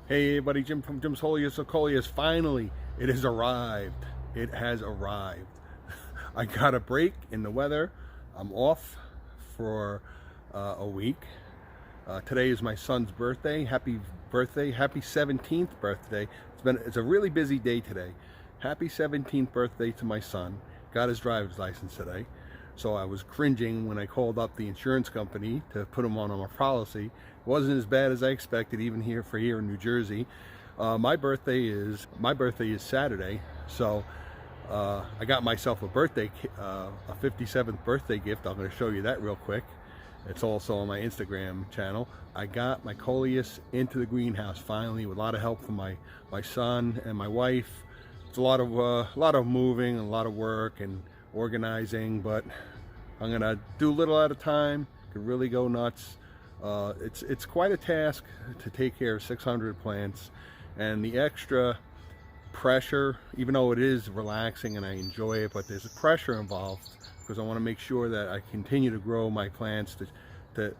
Hey everybody, Jim from Jim's Coleus. Finally, it has arrived. It has arrived. I got a break in the weather. I'm off for a week. Today is my son's birthday. Happy birthday. Happy 17th birthday. It's a really busy day today. Happy 17th birthday to my son. Got his driver's license today. So I was cringing when I called up the insurance company to put him on a policy. It wasn't as bad as I expected, even here in New Jersey. My birthday is Saturday, so I got myself a 57th birthday gift. I'm going to show you that real quick. It's also on my Instagram channel. I got my Coleus into the greenhouse finally, with a lot of help from my son and my wife. It's a lot of moving, a lot of work and organizing, but I'm gonna do a little at a time. Could really go nuts. It's quite a task to take care of 600 plants, and the extra pressure, even though it is relaxing and I enjoy it, but there's a pressure involved because I want to make sure that I continue to grow my plants to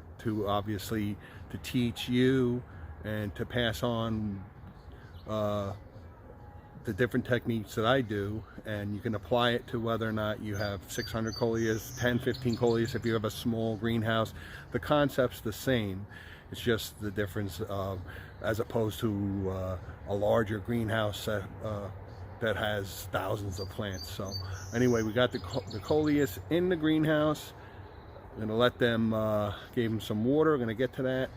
obviously to teach you and to pass on the different techniques that I do, and you can apply it to whether or not you have 600 Coleus, 10, 15 Coleus. If you have a small greenhouse, the concept's the same. It's just the difference of, as opposed to a larger greenhouse that has thousands of plants. So anyway, we got the Coleus in the greenhouse. I'm gonna let them, gave them some water. I'm gonna get to that.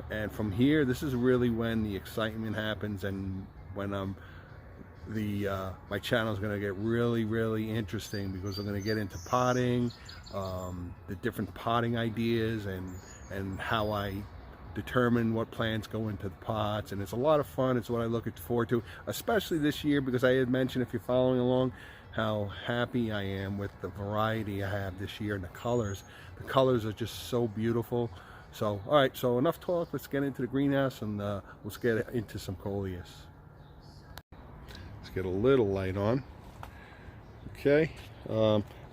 And from here, this is really when the excitement happens, and when my channel is going to get really interesting, because we're going to get into potting, the different potting ideas, and how I determine what plants go into the pots. And it's a lot of fun. It's what I look forward to, especially this year, because I had mentioned, if you're following along, how happy I am with the variety I have this year and the colors. The colors are just so beautiful. So all right, so enough talk. Let's get into the greenhouse, and let's get into some Coleus. Get a little light on. Okay,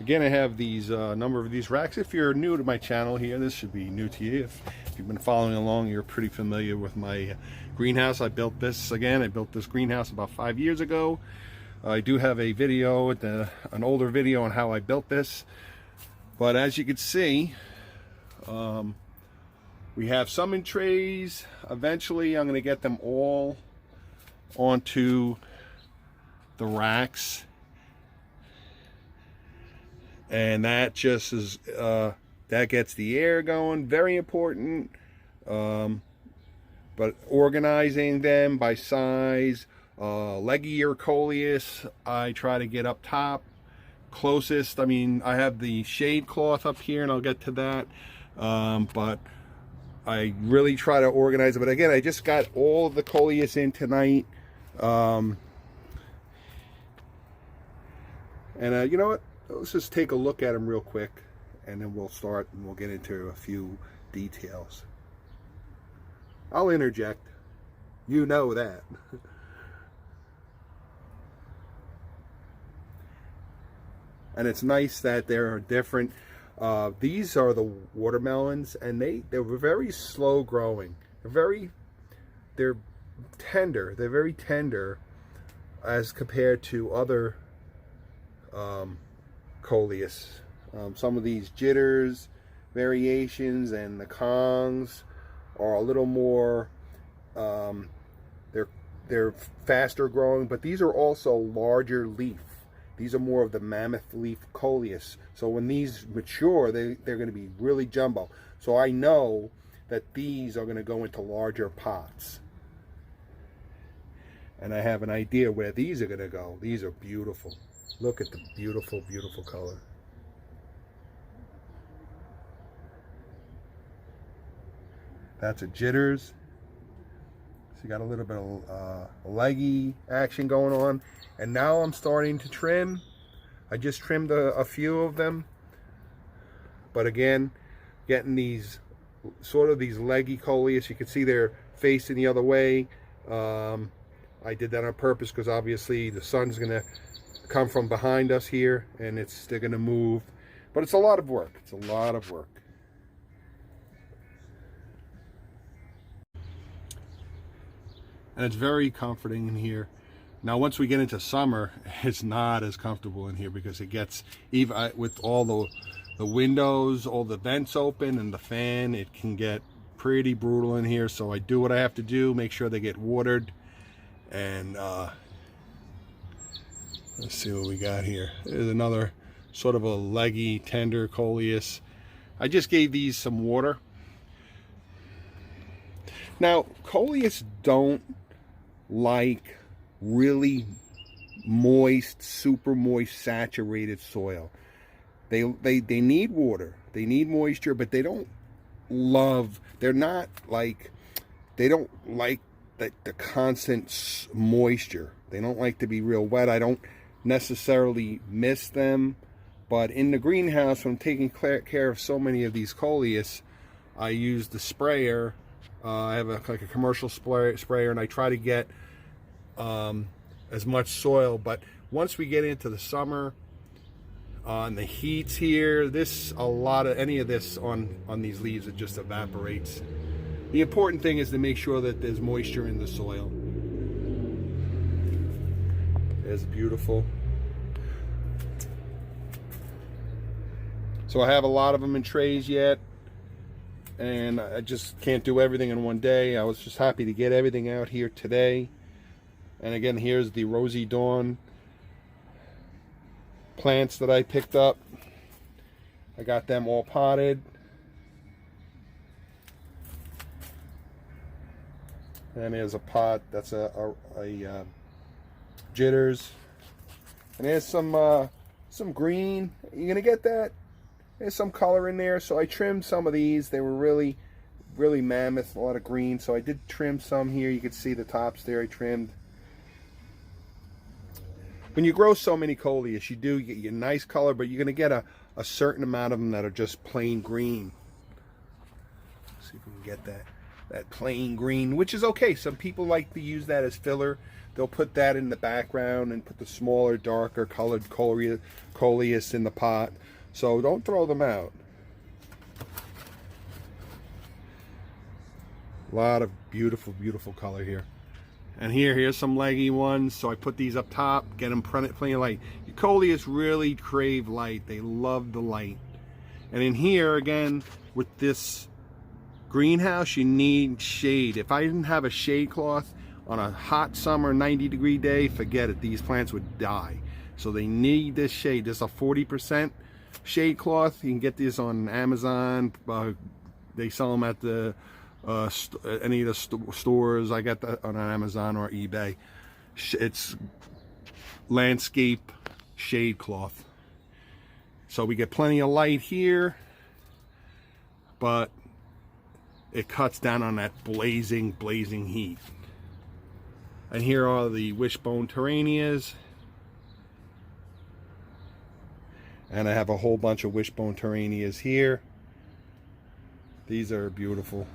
again, I have these number of these racks. If you're new to my channel here, this should be new to you. If you've been following along, you're pretty familiar with my greenhouse. I built this greenhouse about 5 years ago. I do have a video, an older video, on how I built this, but as you can see, we have some in trays. Eventually I'm going to get them all onto the racks, and that just is that gets the air going. Very important. But organizing them by size, leggier Coleus I try to get up top closest. I mean, I have the shade cloth up here, and I'll get to that, but I really try to organize it. But again, I just got all of the Coleus in tonight. And you know what? Let's just take a look at them real quick, and then we'll start, and we'll get into a few details. I'll interject. You know that. And it's nice that they're different. These are the watermelons, and they're very slow growing. They're tender. They're very tender as compared to other Coleus. Some of these jitters variations and the Kongs are a little more, they're faster growing, but these are also larger leaf. These are more of the mammoth leaf Coleus. So when these mature, they're going to be really jumbo. So I know that these are going to go into larger pots. And I have an idea where these are going to go. These are beautiful. Look at the beautiful color. That's a jitters. So you got a little bit of leggy action going on. And now I'm starting to trim. I just trimmed a few of them. But again, getting these sort of these leggy Coleus. You can see they're facing the other way. I did that on purpose because obviously the sun's going to come from behind us here, and they're going to move. But it's a lot of work. It's a lot of work. and it's very comforting in here. Now once we get into summer, it's not as comfortable in here because it gets, even with all the windows, all the vents open and the fan, it can get pretty brutal in here. So I do what I have to do, make sure they get watered. And let's see what we got here. There's another sort of a leggy, tender Coleus. I just gave these some water. Now, Coleus don't like really moist, super moist, saturated soil. They need water. They need moisture, but they don't love, they're not like, they don't like the constant moisture. They don't like to be real wet. I don't necessarily miss them, but in the greenhouse, when I'm taking care of so many of these Coleus, I use the sprayer. I have like a commercial sprayer, and I try to get as much soil. But once we get into the summer, and the heat's here, any of this on these leaves, it just evaporates. The important thing is to make sure that there's moisture in the soil. It's beautiful. So I have a lot of them in trays yet, and I just can't do everything in one day. I was just happy to get everything out here today. And again, here's the Rosy Dawn plants that I picked up. I got them all potted. And there's a pot that's a jitters. And there's some green. You're gonna get that. There's some color in there. So I trimmed some of these. They were really mammoth, a lot of green. So I did trim some here. You can see the tops there I trimmed. When you grow so many Coleus, you get a nice color, but you're gonna get a certain amount of them that are just plain green. Let's see if we can get that plain green, which is okay. Some people like to use that as filler. They'll put that in the background and put the smaller, darker colored Coleus in the pot. So don't throw them out. A lot of beautiful, beautiful color here. And here's some leggy ones. So I put these up top, get them plain light. Coleus really crave light. They love the light. And in here, again, with this greenhouse, you need shade. If I didn't have a shade cloth on a hot summer 90-degree day, forget it, these plants would die. So they need this shade. This is a 40% shade cloth. You can get these on Amazon. They sell them at the any of the stores. I got that on Amazon or eBay. It's landscape shade cloth. So we get plenty of light here, but it cuts down on that blazing heat. And here are the wishbone Terranias. And I have a whole bunch of wishbone Terranias here. These are beautiful.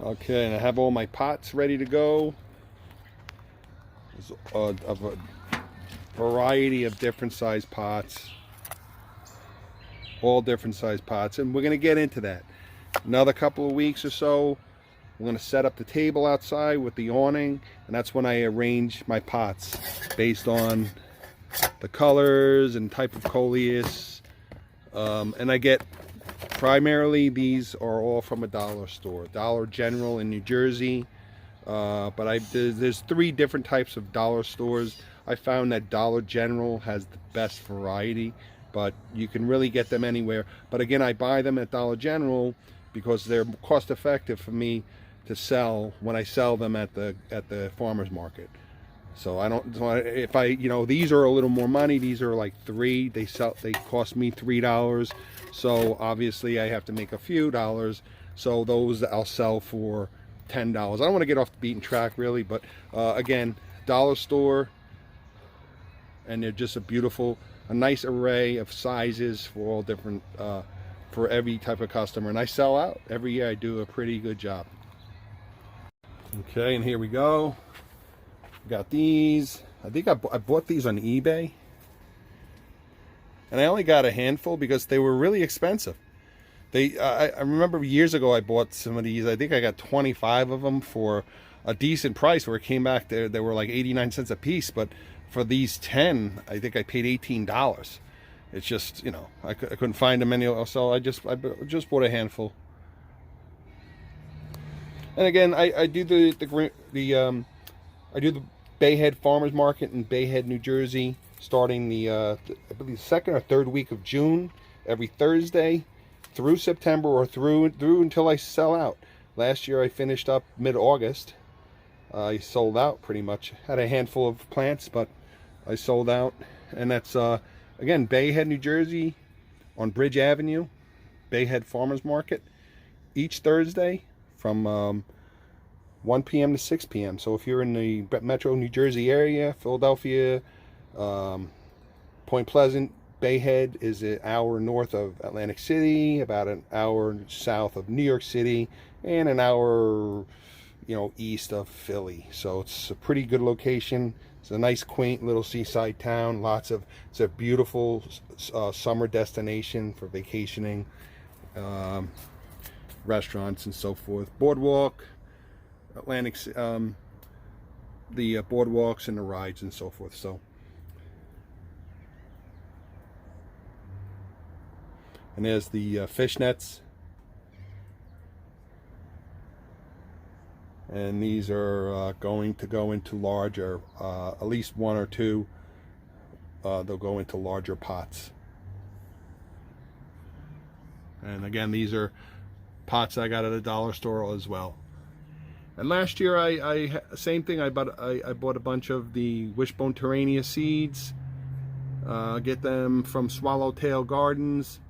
Okay, and I have all my pots ready to go. There's of a variety of different size pots, all different size pots, and we're going to get into that. Another couple of weeks or so, I'm going to set up the table outside with the awning, and that's when I arrange my pots based on the colors and type of Coleus. And I get, primarily these are all from a dollar store, Dollar General in New Jersey. But there's 3 different types of dollar stores. I found that Dollar General has the best variety, but you can really get them anywhere. But again, I buy them at Dollar General because they're cost effective for me to sell when I sell them at the farmer's market. So if I, these are a little more money. These are like $3. They cost me $3. So obviously I have to make a few dollars. So those I'll sell for $10. I don't want to get off the beaten track really, but again, dollar store, and they're just a beautiful a nice array of sizes for all different, for every type of customer. And I sell out every year. I do a pretty good job. Okay, and here we go. Got these. I think I bought these on eBay. And I only got a handful because they were really expensive. I remember years ago I bought some of these. I think I got 25 of them for a decent price, where it came back there. They were like 89 cents a piece, but for these 10, I think I paid $18. It's just, you know, I couldn't find them anywhere, so I just bought a handful. And again, I do the Bayhead Farmers Market in Bayhead, New Jersey, starting I believe second or third week of June, every Thursday through September, or through until I sell out. Last year I finished up mid-August. I sold out pretty much. Had a handful of plants, but I sold out. And that's again, Bayhead, New Jersey, on Bridge Avenue, Bayhead Farmers Market, each Thursday from 1 p.m. to 6 p.m. So if you're in the Metro New Jersey area, Philadelphia, Point Pleasant, Bayhead is an hour north of Atlantic City, about an hour south of New York City, and an hour, you know, east of Philly. So it's a pretty good location. It's a nice, quaint little seaside town. It's a beautiful summer destination for vacationing, restaurants and so forth. Boardwalk, Atlantic, the boardwalks and the rides and so forth. So, and there's the fish nets. And these are going to go into larger, at least one or two, they'll go into larger pots. And again, these are pots I got at a dollar store as well. And last year, same thing. I bought a bunch of the wishbone terrania seeds. Get them from Swallowtail Gardens,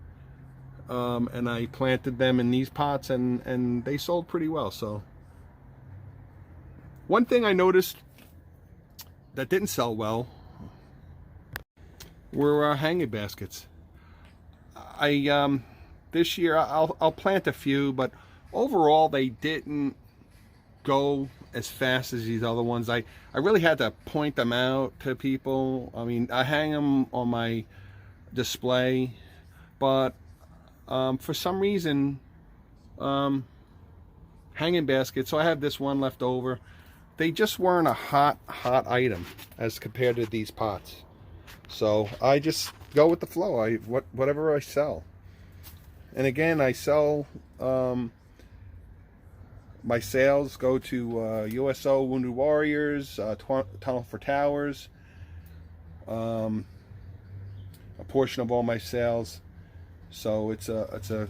and I planted them in these pots, and they sold pretty well. So. One thing I noticed that didn't sell well were hanging baskets. This year I'll plant a few, but overall they didn't go as fast as these other ones. I really had to point them out to people. I mean, I hang them on my display, but for some reason, hanging baskets. So I have this one left over. They just weren't a hot item as compared to these pots. So I just go with the flow. Whatever I sell. And again, I sell, my sales go to USO Wounded Warriors, Tunnel for Towers, a portion of all my sales. So it's a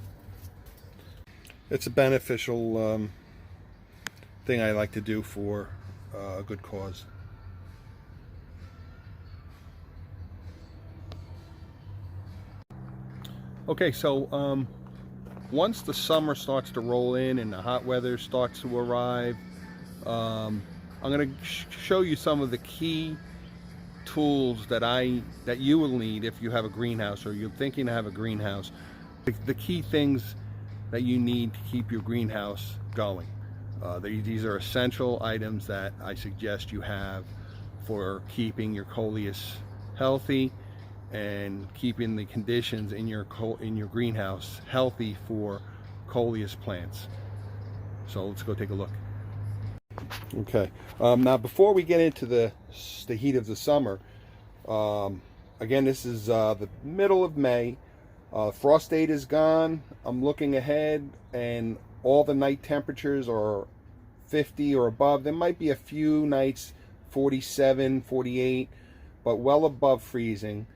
beneficial thing I like to do for a good cause. Okay, so once the summer starts to roll in and the hot weather starts to arrive, I'm going to show you some of the key tools that you will need if you have a greenhouse, or you're thinking to have a greenhouse. The key things that you need to keep your greenhouse going. These are essential items that I suggest you have for keeping your Coleus healthy and keeping the conditions in your greenhouse healthy for Coleus plants. So let's go take a look. Okay, now before we get into the heat of the summer, again, this is the middle of May. Frost date is gone. I'm looking ahead, and all the night temperatures are 50 or above. There might be a few nights 47, 48, but well above freezing.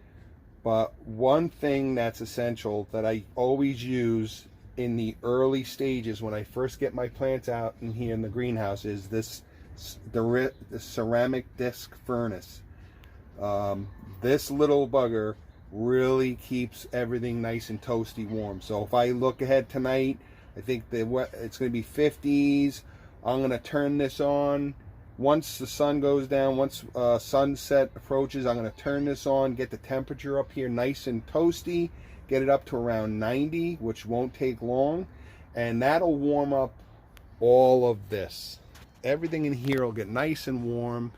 But one thing that's essential that I always use in the early stages when I first get my plants out in here in the greenhouse is the ceramic disc furnace. This little bugger really keeps everything nice and toasty warm. So if I look ahead tonight, I think it's going to be 50s. I'm going to turn this on once the sun goes down, once sunset approaches, I'm going to turn this on, get the temperature up here nice and toasty, get it up to around 90, which won't take long, and that'll warm up all of this. Everything in here will get nice and warm,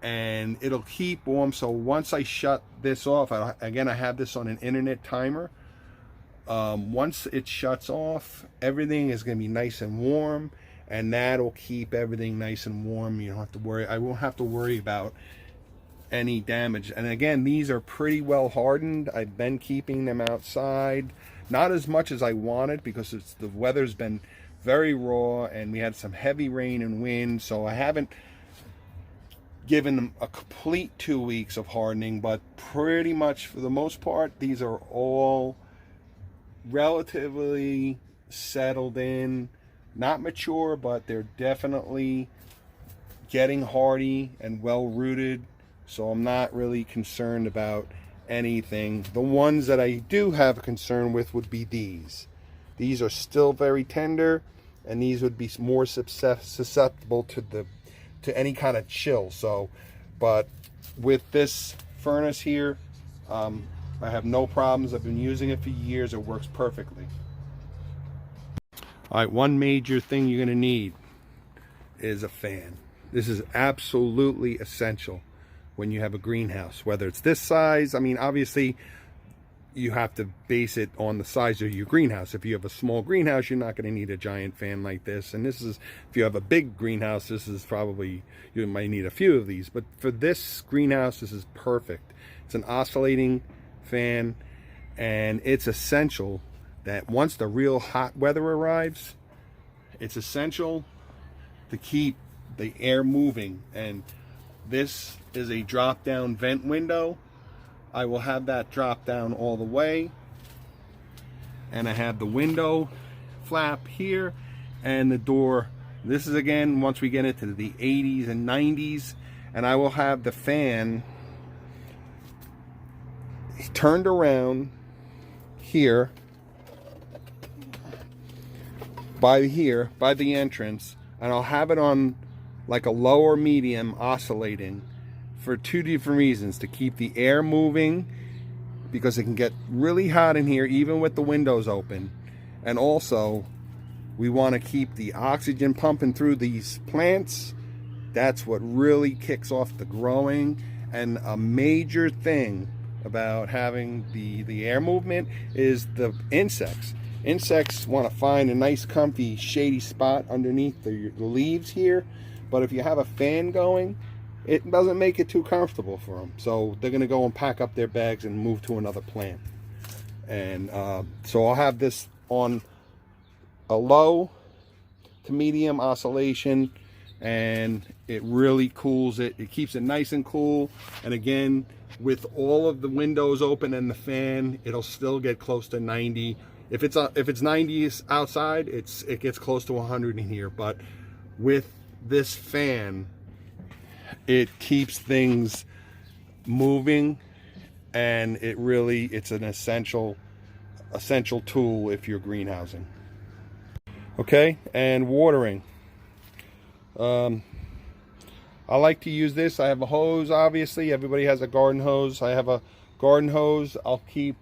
and it'll keep warm. So once I shut this off, again, I have this on an internet timer. Once it shuts off, everything is going to be nice and warm, and that'll keep everything nice and warm. You don't have to worry. I won't have to worry about any damage. And again, these are pretty well hardened. I've been keeping them outside, not as much as I wanted, because the weather's been very raw and we had some heavy rain and wind, so I haven't given them a complete 2 weeks of hardening. But pretty much for the most part, these are all relatively settled in, not mature, but they're definitely getting hardy and well rooted, so I'm not really concerned about anything. The ones that I do have a concern with would be these are still very tender, and these would be more susceptible to any kind of chill. So but with this furnace here, I have no problems. I've been using it for years. It works perfectly. All right, one major thing you're going to need is a fan. This is absolutely essential when you have a greenhouse, whether it's this size. I mean, obviously, you have to base it on the size of your greenhouse. If you have a small greenhouse, you're not going to need a giant fan like this. And this is, if you have a big greenhouse, this is probably, you might need a few of these. But for this greenhouse, this is perfect. It's an oscillating fan, and it's essential that once the real hot weather arrives, it's essential to keep the air moving. And this is a drop down vent window. I will have that drop down all the way, and I have the window flap here and the door. This is, again, once we get into the 80s and 90s, and I will have the fan turned around here by the entrance, and I'll have it on like a lower medium oscillating for two different reasons: to keep the air moving, because it can get really hot in here even with the windows open, and also we want to keep the oxygen pumping through these plants. That's what really kicks off the growing. And a major thing about having the air movement is the insects. Insects want to find a nice comfy shady spot underneath the leaves here, but if you have a fan going, it doesn't make it too comfortable for them, so they're going to go and pack up their bags and move to another plant. And so I'll have this on a low to medium oscillation, and it really cools it. It keeps it nice and cool. And again, with all of the windows open and the fan, it'll still get close to 90. If it's 90 outside, it gets close to 100 in here. But with this fan, it keeps things moving, and it's an essential tool if you're greenhousing. Okay, and watering. I like to use this. I have a hose, obviously. Everybody has a garden hose. I have a garden hose I'll keep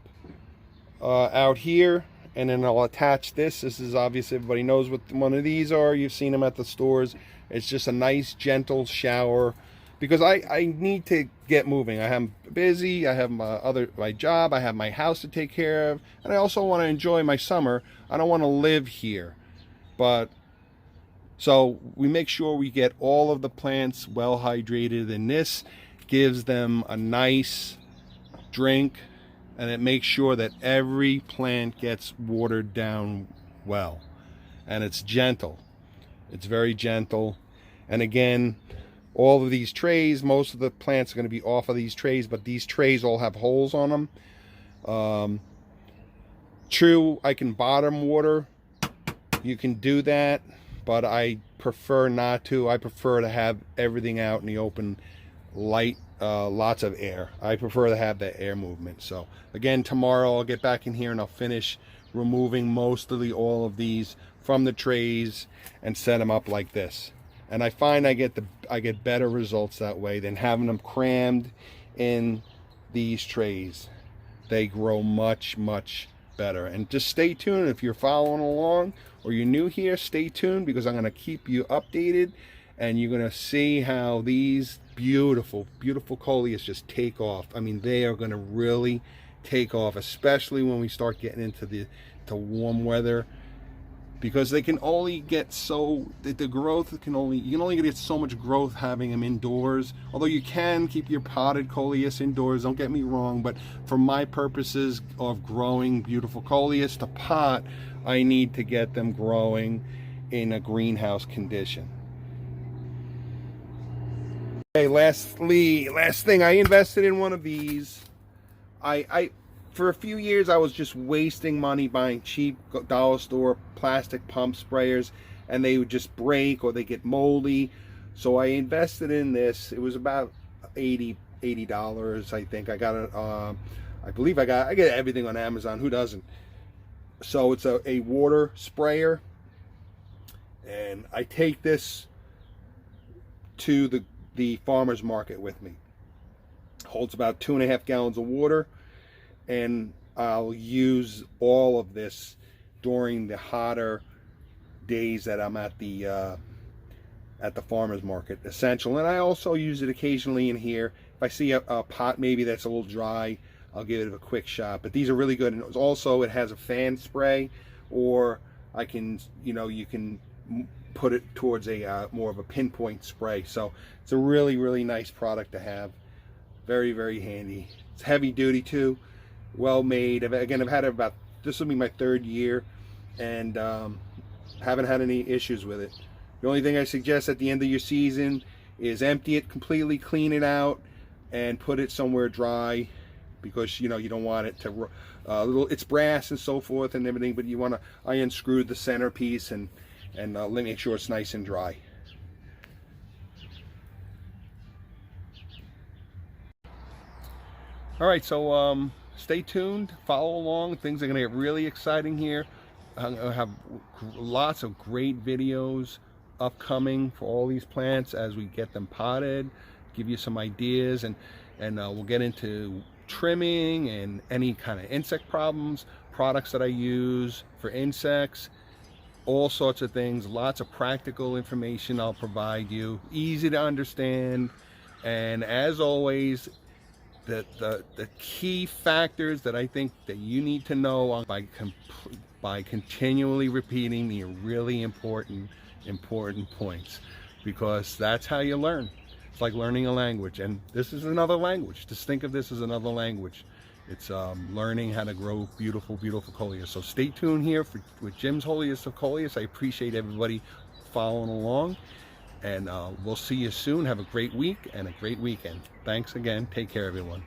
out here, and then I'll attach this. This is, obviously, everybody knows what one of these are. You've seen them at the stores. It's just a nice, gentle shower, because I need to get moving. I am busy. I have my job. I have my house to take care of, and I also want to enjoy my summer. I don't want to live here. But so we make sure we get all of the plants well hydrated, and this gives them a nice drink, and it makes sure that every plant gets watered down well. And it's gentle. It's very gentle. And again, all of these trays, most of the plants are going to be off of these trays, but these trays all have holes on them. True, I can bottom water. You can do that, but I prefer not to. I prefer to have everything out in the open, light, lots of air. I prefer to have that air movement. So again, tomorrow I'll get back in here and I'll finish removing all of these from the trays and set them up like this. And I find I get better results that way than having them crammed in these trays. They grow much better. And just stay tuned if you're following along or you're new here. Stay tuned, because I'm going to keep you updated, and you're going to see how these beautiful Coleus just take off. I mean, they are going to really take off, especially when we start getting into the warm weather, because they can only get the growth you can only get so much growth having them indoors. Although you can keep your potted Coleus indoors, don't get me wrong, but for my purposes of growing beautiful Coleus to pot, I need to get them growing in a greenhouse condition. Okay, last thing, I invested in one of these. For a few years, I was just wasting money buying cheap dollar store plastic pump sprayers, and they would just break or they get moldy. So I invested in this. It was about $80, I think. I got it. I get everything on Amazon. Who doesn't? So it's a water sprayer, and I take this to the farmer's market with me. Holds about 2.5 gallons of water. And I'll use all of this during the hotter days that I'm at the farmer's market. Essential. And I also use it occasionally in here. If I see a pot maybe that's a little dry, I'll give it a quick shot. But these are really good. And it has a fan spray, or I can, you can put it towards a more of a pinpoint spray. So it's a really nice product to have. Very handy. It's heavy duty too. Well made. Again, I've had it this will be my 3rd year, and haven't had any issues with it. The only thing I suggest at the end of your season is empty it completely, clean it out, and put it somewhere dry, because you don't want it to it's brass and so forth and everything, but you want to unscrew the centerpiece and make sure it's nice and dry. All right, so stay tuned, follow along. Things are going to get really exciting here. I'm going to have lots of great videos upcoming for all these plants as we get them potted, give you some ideas, and we'll get into trimming and any kind of insect products that I use for insects, all sorts of things. Lots of practical information I'll provide you, easy to understand. And as always, the key factors that I think that you need to know by continually repeating the really important points, because that's how you learn. It's like learning a language, and this is another language. Just think of this as another language. It's learning how to grow beautiful Coleus. So stay tuned here with Jim's Holiest of Coleus. I appreciate everybody following along, and we'll see you soon. Have a great week and a great weekend. Thanks again. Take care, everyone.